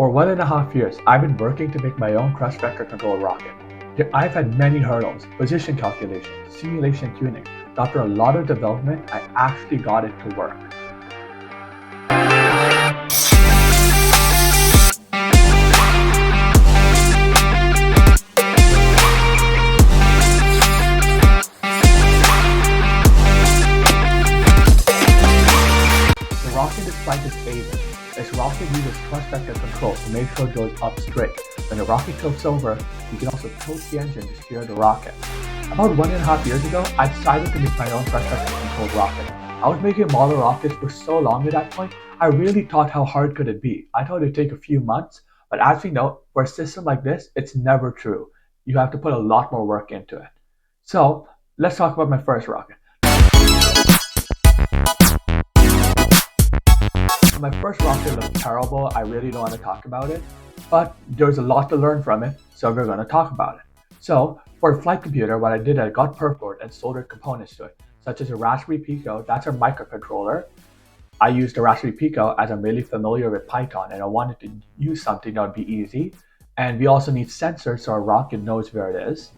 For 1.5 years, I've been working to make my own thrust vector control rocket. I've had many hurdles, position calculation, simulation tuning, but after a lot of development, I actually got it to work. The rocket is flight is maiden. This rocket uses thrust vector control to make sure it goes up straight. When the rocket tilts over, you can also tilt the engine to steer the rocket. About 1.5 years ago, I decided to make my own thrust vector controlled rocket. I was making model rockets for so long at that point, I really thought how hard could it be. I thought it'd take a few months, but as we know, for a system like this, it's never true. You have to put a lot more work into it. So let's talk about my first rocket. My first rocket looked terrible. I really don't want to talk about it, but there's a lot to learn from it, so we're going to talk about it. So for a flight computer, what I did, I got perf board and soldered components to it, such as a Raspberry Pico. That's our microcontroller. I used a Raspberry Pico as I'm really familiar with Python and I wanted to use something that would be easy. And we also need sensors so our rocket knows where it is.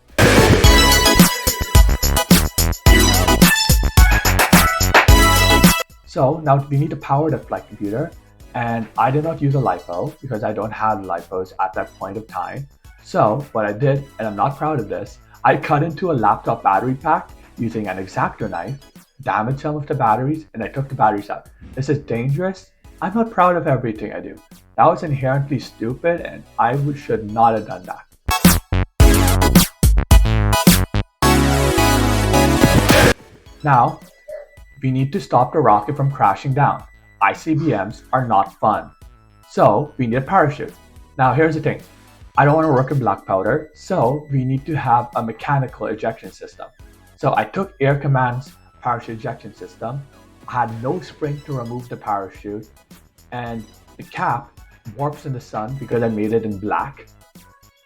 So now we need to power the flight computer, and I did not use a LiPo because I don't have LiPos at that point of time. So what I did, and I'm not proud of this, I cut into a laptop battery pack using an X-Acto knife, damaged some of the batteries, and I took the batteries out. This is dangerous. I'm not proud of everything I do. That was inherently stupid and I should not have done that. Now, we need to stop the rocket from crashing down. ICBMs are not fun. So we need a parachute. Now here's the thing. I don't want to work with black powder, so we need to have a mechanical ejection system. So I took Air Command's parachute ejection system. I had no spring to remove the parachute, and the cap warps in the sun because I made it in black.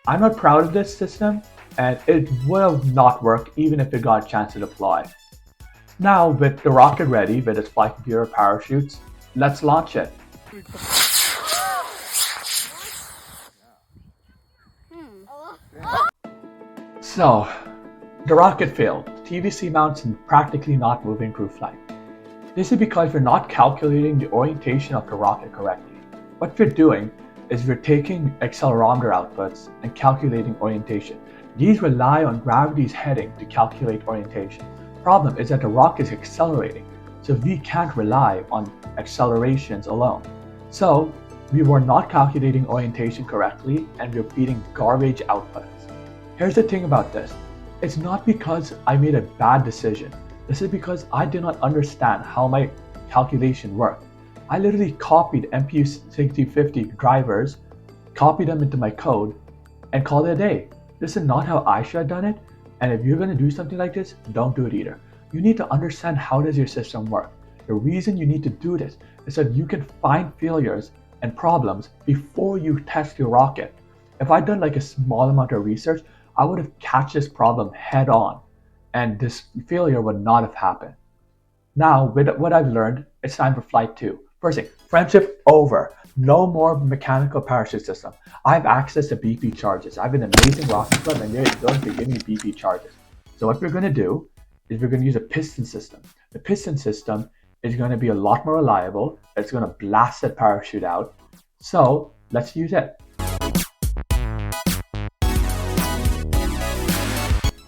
I'm not proud of this system, and it would have not worked even if it got a chance to deploy. Now, with the rocket ready with its flight computer parachutes, let's launch it. So, the rocket failed. TVC mounts practically not moving through flight. This is because we're not calculating the orientation of the rocket correctly. What we're doing is we're taking accelerometer outputs and calculating orientation. These rely on gravity's heading to calculate orientation. Problem is that the rocket is accelerating, so we can't rely on accelerations alone. So we were not calculating orientation correctly and we're feeding garbage outputs. Here's the thing about this. It's not because I made a bad decision. This is because I did not understand how my calculation worked. I literally copied MPU 6050 drivers, copied them into my code, and called it a day. This is not how I should have done it. And if you're going to do something like this, don't do it either. You need to understand how does your system work. The reason you need to do this is that you can find failures and problems before you test your rocket. If I'd done like a small amount of research, I would have catch this problem head on and this failure would not have happened. Now, with what I've learned, it's time for flight 2. First thing, friendship over. No more mechanical parachute system. I have access to BP charges. I have an amazing rocket club and they're going to give me BP charges. So what we're going to do is we're going to use a piston system. The piston system is going to be a lot more reliable. It's going to blast that parachute out. So let's use it.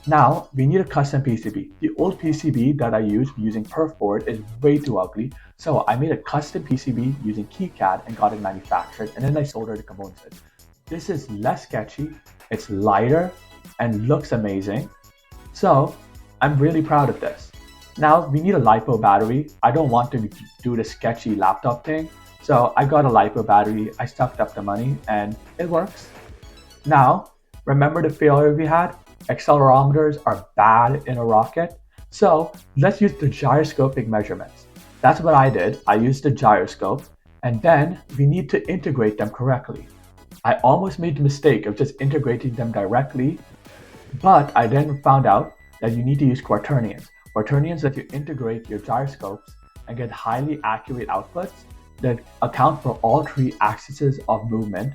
Now we need a custom PCB. The old PCB that I used using perf board is way too ugly. So I made a custom PCB using KiCad and got it manufactured, and then I soldered the components. This is less sketchy, it's lighter, and looks amazing. So I'm really proud of this. Now we need a LiPo battery. I don't want to do the sketchy laptop thing. So I got a LiPo battery, I sucked up the money, and it works. Now, remember the failure we had? Accelerometers are bad in a rocket. So let's use the gyroscopic measurements. That's what I did. I used the gyroscope, and then we need to integrate them correctly. I almost made the mistake of just integrating them directly, but I then found out that you need to use quaternions. Quaternions let you integrate your gyroscopes and get highly accurate outputs. that account for all three axes of movement,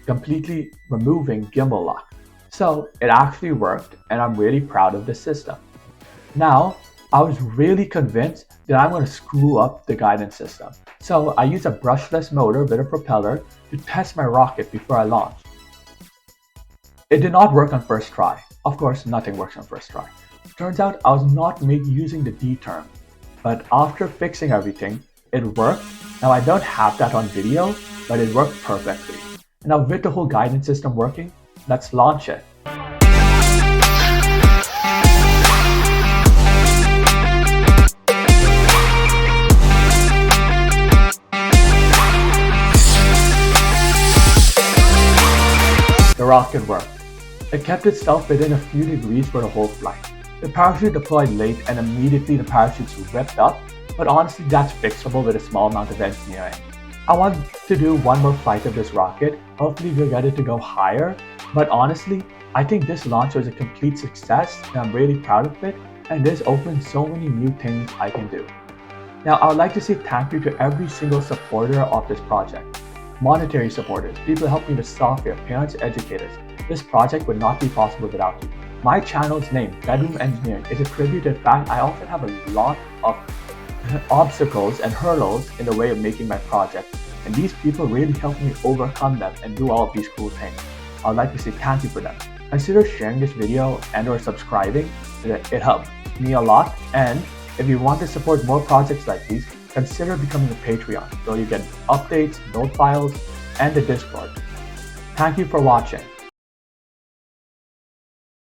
completely removing gimbal lock. So it actually worked, and I'm really proud of this system. Now, I was really convinced that I'm going to screw up the guidance system. So I used a brushless motor with a propeller to test my rocket before I launched. It did not work on first try. Of course, nothing works on first try. Turns out I was not using the D term, but after fixing everything, it worked. Now I don't have that on video, but it worked perfectly. Now with the whole guidance system working, let's launch it. The rocket worked. It kept itself within a few degrees for the whole flight. The parachute deployed late and immediately the parachutes ripped up, but honestly that's fixable with a small amount of engineering. I want to do one more flight of this rocket, hopefully we'll get it to go higher, but honestly, I think this launch was a complete success and I'm really proud of it, and this opens so many new things I can do. Now I would like to say thank you to every single supporter of this project. Monetary supporters, people who help me with software, parents, educators. This project would not be possible without you. My channel's name, Bedroom Engineering, is a tribute to the fact I often have a lot of obstacles and hurdles in the way of making my project, and these people really help me overcome them and do all of these cool things. I would like to say thank you for them. Consider sharing this video and or subscribing. It helped me a lot, and if you want to support more projects like these, consider becoming a Patreon so you get updates, note files, and the Discord. Thank you for watching.